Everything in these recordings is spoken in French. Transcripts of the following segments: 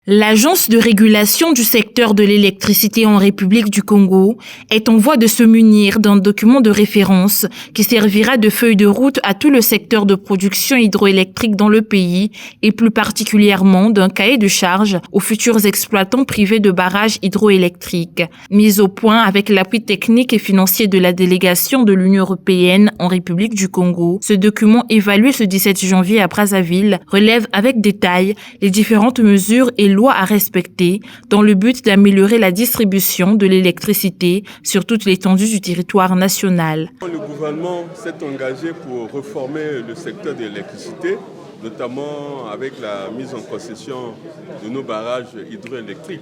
L'Agence de régulation du secteur de l'électricité en République du Congo est en voie de se munir d'un document de référence qui servira de feuille de route à tout le secteur de production hydroélectrique dans le pays et plus particulièrement d'un cahier de charges aux futurs exploitants privés de barrages hydroélectriques. Mis au point avec l'appui technique et financier de la délégation de l'Union européenne en République du Congo, ce document évalué ce 17 janvier à Brazzaville relève avec détail les différentes mesures et lois à respecter dans le but d'améliorer la distribution de l'électricité sur toute l'étendue du territoire national. Le gouvernement s'est engagé pour réformer le secteur de l'électricité, notamment avec la mise en concession de nos barrages hydroélectriques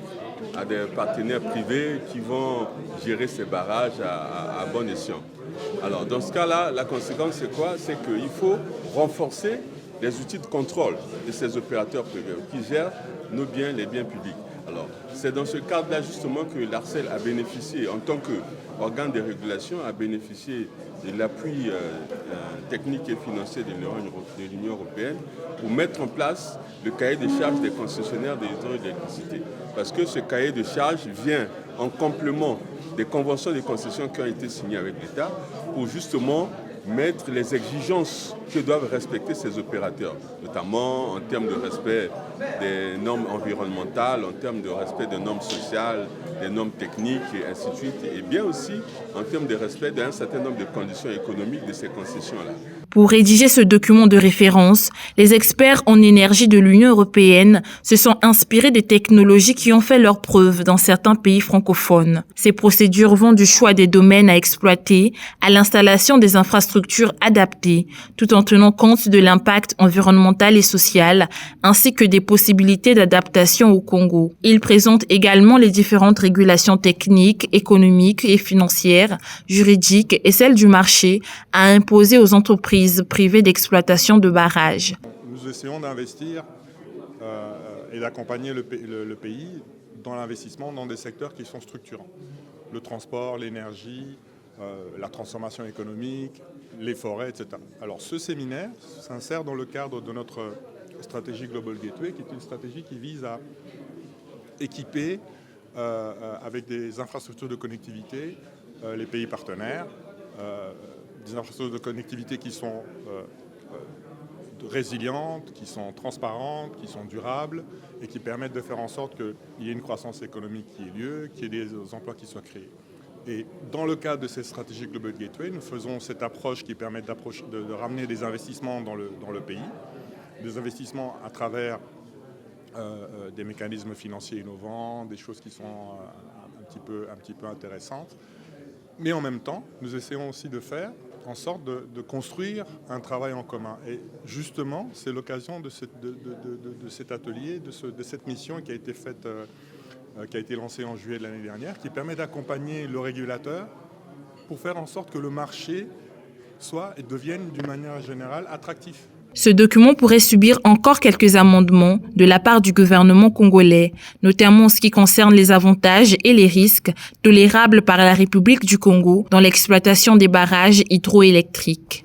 à des partenaires privés qui vont gérer ces barrages à bon escient. Alors dans ce cas-là, la conséquence c'est quoi? C'est qu'il faut renforcer les outils de contrôle de ces opérateurs privés qui gèrent nos biens, les biens publics. Alors, c'est dans ce cadre-là justement que l'ARCEL a bénéficié, en tant qu'organe de régulation, a bénéficié de l'appui technique et financier de l'Union européenne pour mettre en place le cahier de charges des concessionnaires de l'hydroélectricité. Parce que ce cahier de charges vient en complément des conventions de concession qui ont été signées avec l'État pour justement mettre les exigences que doivent respecter ces opérateurs, notamment en termes de respect des normes environnementales, en termes de respect des normes sociales, des normes techniques et ainsi de suite, et bien aussi en termes de respect d'un certain nombre de conditions économiques de ces concessions-là. Pour rédiger ce document de référence, les experts en énergie de l'Union européenne se sont inspirés des technologies qui ont fait leurs preuves dans certains pays francophones. Ces procédures vont du choix des domaines à exploiter à l'installation des infrastructures adaptées, tout en tenant compte de l'impact environnemental et social, ainsi que des possibilités d'adaptation au Congo. Ils présentent également les différentes régulations techniques, économiques et financières, juridiques et celles du marché à imposer aux entreprises privées d'exploitation de barrages. Nous essayons d'investir et d'accompagner le pays dans l'investissement dans des secteurs qui sont structurants. Le transport, l'énergie, la transformation économique, les forêts, etc. Alors ce séminaire s'insère dans le cadre de notre stratégie Global Gateway, qui est une stratégie qui vise à équiper avec des infrastructures de connectivité les pays partenaires, des infrastructures de connectivité qui sont résilientes, qui sont transparentes, qui sont durables et qui permettent de faire en sorte qu'il y ait une croissance économique qui ait lieu, qu'il y ait des emplois qui soient créés. Et dans le cadre de cette stratégie Global Gateway, nous faisons cette approche qui permet de ramener des investissements dans le pays, des investissements à travers des mécanismes financiers innovants, des choses qui sont un petit peu intéressantes. Mais en même temps, nous essayons aussi de faire en sorte de construire un travail en commun. Et justement, c'est l'occasion de cet atelier, de cette mission qui a été faite, qui a été lancée en juillet de l'année dernière, qui permet d'accompagner le régulateur pour faire en sorte que le marché soit et devienne d'une manière générale attractif. Ce document pourrait subir encore quelques amendements de la part du gouvernement congolais, notamment en ce qui concerne les avantages et les risques tolérables par la République du Congo dans l'exploitation des barrages hydroélectriques.